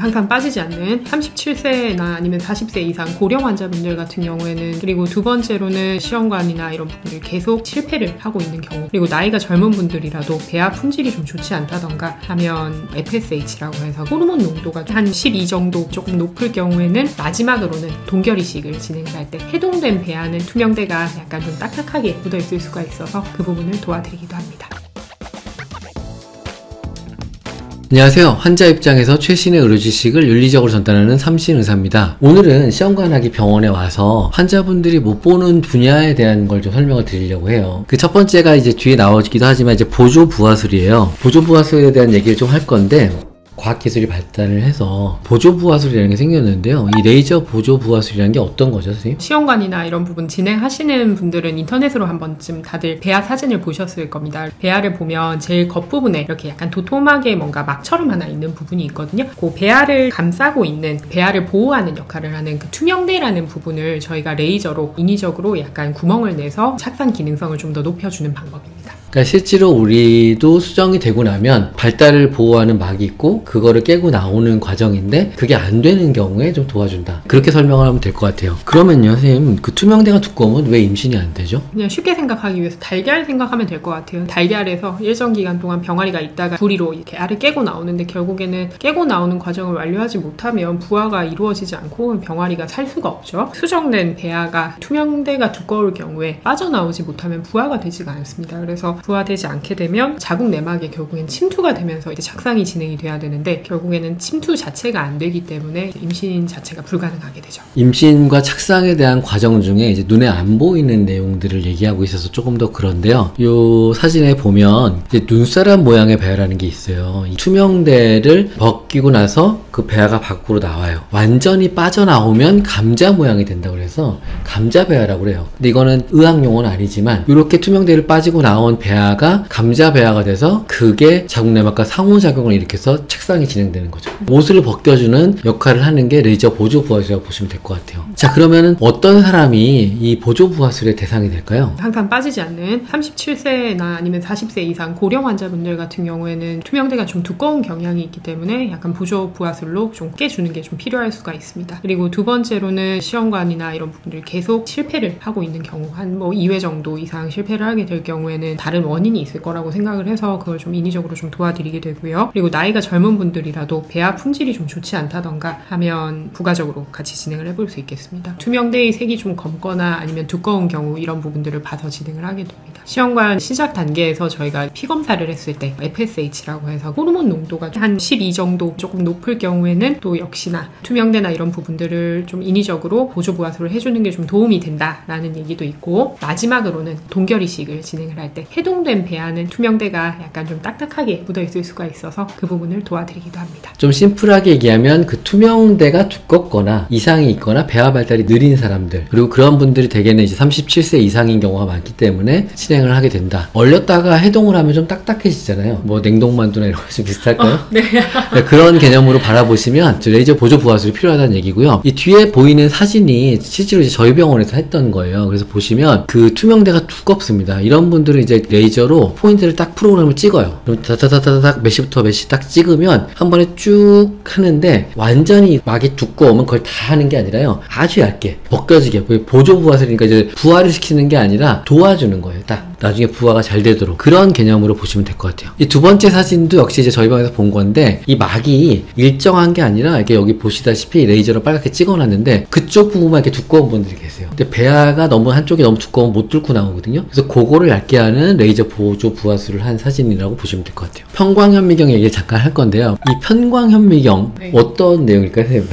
항상 빠지지 않는 37세나 아니면 40세 이상 고령 환자분들 같은 경우에는, 그리고 두 번째로는 시험관이나 이런 부분들 계속 실패를 하고 있는 경우, 그리고 나이가 젊은 분들이라도 배아 품질이 좀 좋지 않다던가 하면 FSH라고 해서 호르몬 농도가 한 12 정도 조금 높을 경우에는, 마지막으로는 동결 이식을 진행을 할 때 해동된 배아는 투명대가 약간 좀 딱딱하게 묻어 있을 수가 있어서 그 부분을 도와드리기도 합니다. 안녕하세요. 환자 입장에서 최신의 의료 지식을 윤리적으로 전달하는 삼신 의사입니다. 오늘은 시험관하기 병원에 와서 환자분들이 못 보는 분야에 대한 걸 좀 설명을 드리려고 해요. 그 첫 번째가 이제 뒤에 나오기도 하지만 이제 보조 부하술이에요. 보조 부하술에 대한 얘기를 좀 할 건데, 과학기술이 발달을 해서 보조 부하술이라는 게 생겼는데요. 이 레이저 보조 부하술이라는 게 어떤 거죠, 선생님? 시험관이나 이런 부분 진행하시는 분들은 인터넷으로 한 번쯤 다들 배아 사진을 보셨을 겁니다. 배아를 보면 제일 겉부분에 이렇게 약간 도톰하게 뭔가 막처럼 하나 있는 부분이 있거든요. 그 배아를 감싸고 있는, 배아를 보호하는 역할을 하는 그 투명대라는 부분을 저희가 레이저로 인위적으로 약간 구멍을 내서 착상 기능성을 좀 더 높여주는 방법입니다. 그러니까 실제로 우리도 수정이 되고 나면 발달을 보호하는 막이 있고 그거를 깨고 나오는 과정인데, 그게 안 되는 경우에 좀 도와준다, 그렇게 설명을 하면 될 것 같아요. 그러면요, 선생님, 그 투명대가 두꺼우면 왜 임신이 안 되죠? 그냥 쉽게 생각하기 위해서 달걀 생각하면 될 것 같아요. 달걀에서 일정 기간 동안 병아리가 있다가 부리로 이렇게 알을 깨고 나오는데, 결국에는 깨고 나오는 과정을 완료하지 못하면 부화가 이루어지지 않고 병아리가 살 수가 없죠. 수정된 배아가 투명대가 두꺼울 경우에 빠져나오지 못하면 부화가 되지가 않습니다. 그래서 부화되지 않게 되면 자궁 내막에 결국엔 침투가 되면서 이제 착상이 진행이 돼야 되는데, 결국에는 침투 자체가 안 되기 때문에 임신 자체가 불가능하게 되죠. 임신과 착상에 대한 과정 중에 이제 눈에 안 보이는 내용들을 얘기하고 있어서 조금 더 그런데요. 이 사진에 보면 이제 눈사람 모양의 배아라는 게 있어요. 이 투명대를 벗기고 나서 그 배아가 밖으로 나와요. 완전히 빠져나오면 감자 모양이 된다고 해서 감자 배아라고 그래요. 근데 이거는 의학 용어는 아니지만, 이렇게 투명대를 빠지고 나온 배아가 감자 배아가 돼서 그게 자궁 내막과 상호작용을 일으켜서 착상이 진행되는 거죠. 옷을 벗겨주는 역할을 하는 게 레이저 보조 부하술이라고 보시면 될 것 같아요. 자, 그러면은 어떤 사람이 이 보조 부하술의 대상이 될까요? 항상 빠지지 않는 37세나 아니면 40세 이상 고령 환자분들 같은 경우에는 투명대가 좀 두꺼운 경향이 있기 때문에 약간 보조 부하술로 좀 깨주는 게 좀 필요할 수가 있습니다. 그리고 두 번째로는 시험관이나 이런 부분들 계속 실패를 하고 있는 경우, 한 2회 정도 이상 실패를 하게 될 경우에는 다른 원인이 있을 거라고 생각을 해서 그걸 좀 인위적으로 좀 도와드리게 되고요. 그리고 나이가 젊은 분들이라도 배아 품질이 좀 좋지 않다던가 하면 부가적으로 같이 진행을 해볼 수 있겠습니다. 투명대의 색이 좀 검거나 아니면 두꺼운 경우, 이런 부분들을 봐서 진행을 하게 됩니다. 시험관 시작 단계에서 저희가 피 검사를 했을 때 FSH라고 해서 호르몬 농도가 한 12 정도 조금 높을 경우에는 또 역시나 투명대나 이런 부분들을 좀 인위적으로 보조 부하술을 해주는 게 좀 도움이 된다라는 얘기도 있고, 마지막으로는 동결 이식을 진행을 할 때 해동된 배아는 투명대가 약간 좀 딱딱하게 묻어 있을 수가 있어서 그 부분을 도와드리기도 합니다. 좀 심플하게 얘기하면 그 투명대가 두껍거나 이상이 있거나 배아 발달이 느린 사람들, 그리고 그런 분들이 대개는 이제 37세 이상인 경우가 많기 때문에 진행을 하게 된다. 얼렸다가 해동을 하면 좀 딱딱해지잖아요. 뭐 냉동만두나 이런 거 좀 비슷할까요? 네. 네, 그런 개념으로 바라보시면 레이저 보조 부하술이 필요하다는 얘기고요. 이 뒤에 보이는 사진이 실제로 이제 저희 병원에서 했던 거예요. 그래서 보시면 그 투명대가 두껍습니다. 이런 분들은 이제 레이저로 포인트를 딱 프로그램을 찍어요. 그럼 다다다다닥 몇 시부터 몇 시 딱 찍으면 한 번에 쭉 하는데, 완전히 막이 두꺼우면 그걸 다 하는 게 아니라요, 아주 얇게 벗겨지게, 보조 부하술이니까 이제 부하를 시키는 게 아니라 도와주는 거예요. 딱 나중에 부하가 잘 되도록, 그런 개념으로 보시면 될 것 같아요. 이 두 번째 사진도 역시 이제 저희 병원에서 본 건데, 이 막이 일정한 게 아니라 이렇게 여기 보시다시피 레이저로 빨갛게 찍어놨는데 그쪽 부분만 이렇게 두꺼운 분들이 계세요. 근데 배아가 너무 한쪽이 너무 두꺼우면 못 뚫고 나오거든요. 그래서 그거를 얇게 하는 레이저 보조 부하술을 한 사진이라고 보시면 될 것 같아요. 편광현미경 얘기를 잠깐 할 건데요. 이 편광현미경, 네, 어떤 내용일까요, 선생님?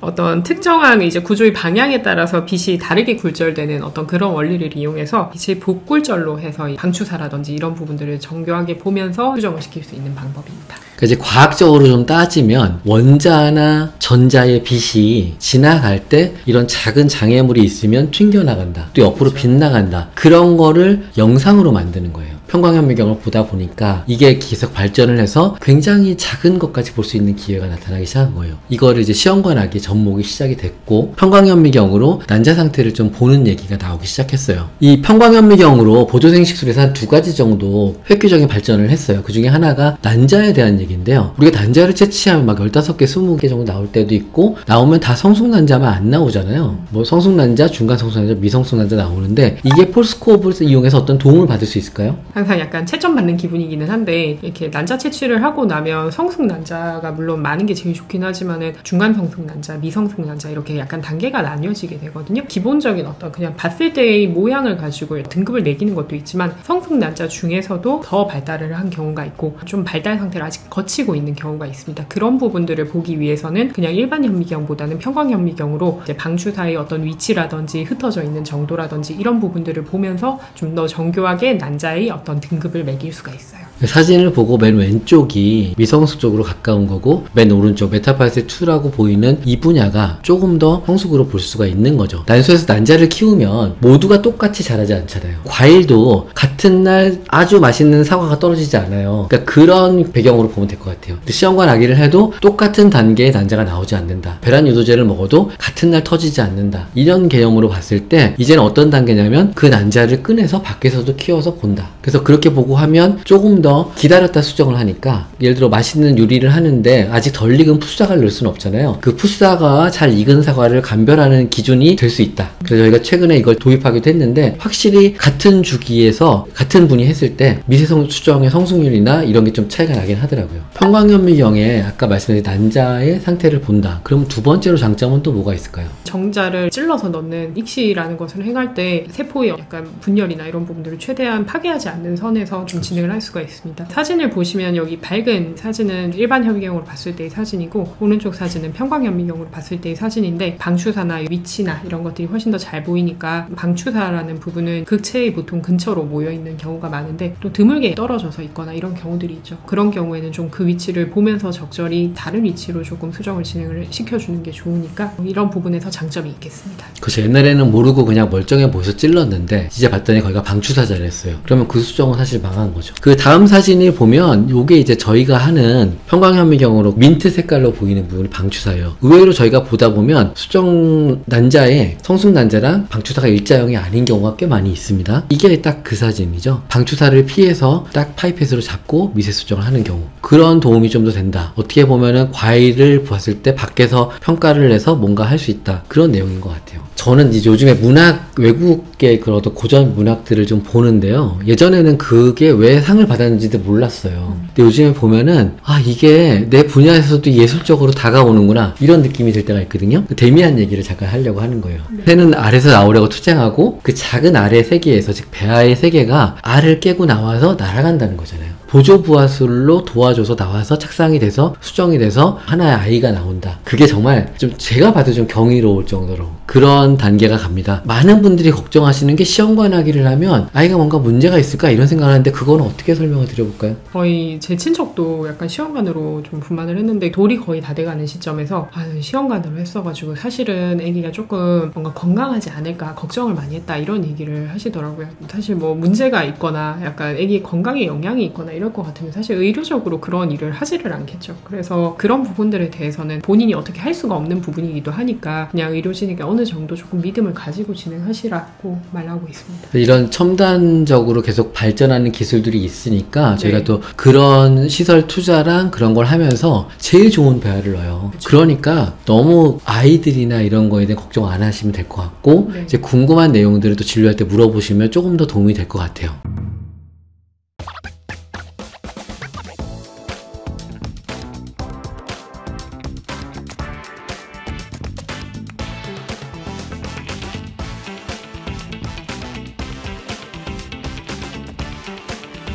어떤 특정한 이제 구조의 방향에 따라서 빛이 다르게 굴절되는 어떤 그런 원리를 이용해서 빛을 복굴절로 해서 방추사라든지 이런 부분들을 정교하게 보면서 수정을 시킬 수 있는 방법입니다. 그러니까 이제 과학적으로 좀 따지면 원자나 전자의 빛이 지나갈 때 이런 작은 장애물이 있으면 튕겨나간다, 또 옆으로 빗나간다, 그런 거를 영상으로 만드는 거예요. 평광현미경을 보다 보니까 이게 계속 발전을 해서 굉장히 작은 것까지 볼 수 있는 기회가 나타나기 시작한 거예요. 이거를 이제 시험관학의 접목이 시작이 됐고 평광현미경으로 난자 상태를 좀 보는 얘기가 나오기 시작했어요. 이 평광현미경으로 보조생식술에서 한 2가지 정도 획기적인 발전을 했어요. 그 중에 하나가 난자에 대한 얘기인데요. 우리가 난자를 채취하면 막 15개, 20개 정도 나올 때도 있고 나오면 다 성숙난자만 안 나오잖아요. 뭐 성숙난자, 중간성숙난자, 미성숙난자 나오는데 이게 폴스코어를 이용해서 어떤 도움을 받을 수 있을까요? 항상 약간 채점 받는 기분이기는 한데 이렇게 난자 채취를 하고 나면 성숙난자가 물론 많은 게 제일 좋긴 하지만은 중간성숙난자, 미성숙난자 이렇게 약간 단계가 나뉘어지게 되거든요. 기본적인 어떤 그냥 봤을 때의 모양을 가지고 등급을 매기는 것도 있지만 성숙난자 중에서도 더 발달을 한 경우가 있고 좀 발달 상태를 아직 거치고 있는 경우가 있습니다. 그런 부분들을 보기 위해서는 그냥 일반 현미경보다는 평광현미경으로 이제 방추사의 어떤 위치라든지 흩어져 있는 정도라든지 이런 부분들을 보면서 좀 더 정교하게 난자의 어떤 등급을 매길 수가 있어요. 사진을 보고 맨 왼쪽이 미성숙 쪽으로 가까운 거고 맨 오른쪽 메타파이스 2라고 보이는 이 분야가 조금 더 성숙으로 볼 수가 있는 거죠. 난소에서 난자를 키우면 모두가 똑같이 자라지 않잖아요. 과일도 같은 날 아주 맛있는 사과가 떨어지지 않아요. 그러니까 그런 배경으로 보면 될 것 같아요. 시험관 아기를 해도 똑같은 단계의 난자가 나오지 않는다. 배란 유도제를 먹어도 같은 날 터지지 않는다. 이런 개념으로 봤을 때 이제는 어떤 단계냐면 그 난자를 꺼내서 밖에서도 키워서 본다. 그래서 그렇게 보고 하면 조금 더 기다렸다 수정을 하니까 예를 들어 맛있는 요리를 하는데 아직 덜 익은 풋사과를 넣을 수는 없잖아요. 그 풋사과와 잘 익은 사과를 감별하는 기준이 될 수 있다. 그래서 저희가 최근에 이걸 도입하기도 했는데 확실히 같은 주기에서 같은 분이 했을 때 미세성 수정의 성숙률이나 이런 게 좀 차이가 나긴 하더라고요. 평광현미경에 아까 말씀드린 난자의 상태를 본다. 그럼 두 번째로 장점은 또 뭐가 있을까요? 정자를 찔러서 넣는 익시라는 것을 행할 때 세포의 약간 분열이나 이런 부분들을 최대한 파괴하지 않는 선에서 좀 진행을 할 수가 있습니다. 사진을 보시면 여기 밝은 사진은 일반 현미경으로 봤을 때의 사진이고 오른쪽 사진은 평광현미경으로 봤을 때의 사진인데 방추사나 위치나 이런 것들이 훨씬 더 잘 보이니까 방추사라는 부분은 극체의 보통 근처로 모여있는 경우가 많은데 또 드물게 떨어져서 있거나 이런 경우들이 있죠. 그런 경우에는 좀 그 위치를 보면서 적절히 다른 위치로 조금 수정을 진행을 시켜주는 게 좋으니까 이런 부분에서 장점이 있겠습니다. 그렇죠. 옛날에는 모르고 그냥 멀쩡해 보여서 찔렀는데 이제 봤더니 거기가 방추사자를 했어요. 그러면 그 수정은 사실 망한 거죠. 그 다음 사진을 보면 요게 이제 저희가 하는 평광현미경으로 민트 색깔로 보이는 부분이 방추사예요. 의외로 저희가 보다 보면 수정 난자에 성숙 난자랑 방추사가 일자형이 아닌 경우가 꽤 많이 있습니다. 이게 딱 그 사진이죠. 방추사를 피해서 딱 파이펫으로 잡고 미세 수정을 하는 경우. 그런 도움이 좀 더 된다. 어떻게 보면은 과일을 봤을 때 밖에서 평가를 해서 뭔가 할 수 있다. 그런 내용인 것 같아요. 저는 이제 요즘에 문학, 외국의 그런 어떤 고전 문학들을 좀 보는데요. 예전에는 그게 왜 상을 받았는지도 몰랐어요. 근데 요즘에 보면은, 아, 이게 내 분야에서도 예술적으로 다가오는구나. 이런 느낌이 들 때가 있거든요. 데미안 얘기를 잠깐 하려고 하는 거예요. 새는 알에서 나오려고 투쟁하고 그 작은 알의 세계에서, 즉, 배아의 세계가 알을 깨고 나와서 날아간다는 거잖아요. 보조부화술로 도와줘서 나와서 착상이 돼서 수정이 돼서 하나의 아이가 나온다. 그게 정말 좀 제가 봐도 좀 경이로울 정도로 그런 단계가 갑니다. 많은 분들이 걱정하시는 게 시험관하기를 하면 아이가 뭔가 문제가 있을까 이런 생각을 하는데 그거는 어떻게 설명을 드려볼까요? 거의 제 친척도 약간 시험관으로 좀 분만을 했는데 돌이 거의 다 돼가는 시점에서 시험관으로 했어가지고 사실은 아기가 조금 뭔가 건강하지 않을까 걱정을 많이 했다 이런 얘기를 하시더라고요. 사실 뭐 문제가 있거나 약간 아기 건강에 영향이 있거나 이럴 것 같으면 사실 의료적으로 그런 일을 하지를 않겠죠. 그래서 그런 부분들에 대해서는 본인이 어떻게 할 수가 없는 부분이기도 하니까 그냥 의료진에게 어느 정도 조금 믿음을 가지고 진행하시라고 말하고 있습니다. 이런 첨단적으로 계속 발전하는 기술들이 있으니까 저희가 또 그런 시설 투자랑 그런 걸 하면서 제일 좋은 배아를 넣어요. 그쵸. 그러니까 너무 아이들이나 이런 거에 대해 걱정 안 하시면 될 것 같고 이제 궁금한 내용들을 또 진료할 때 물어보시면 조금 더 도움이 될 것 같아요.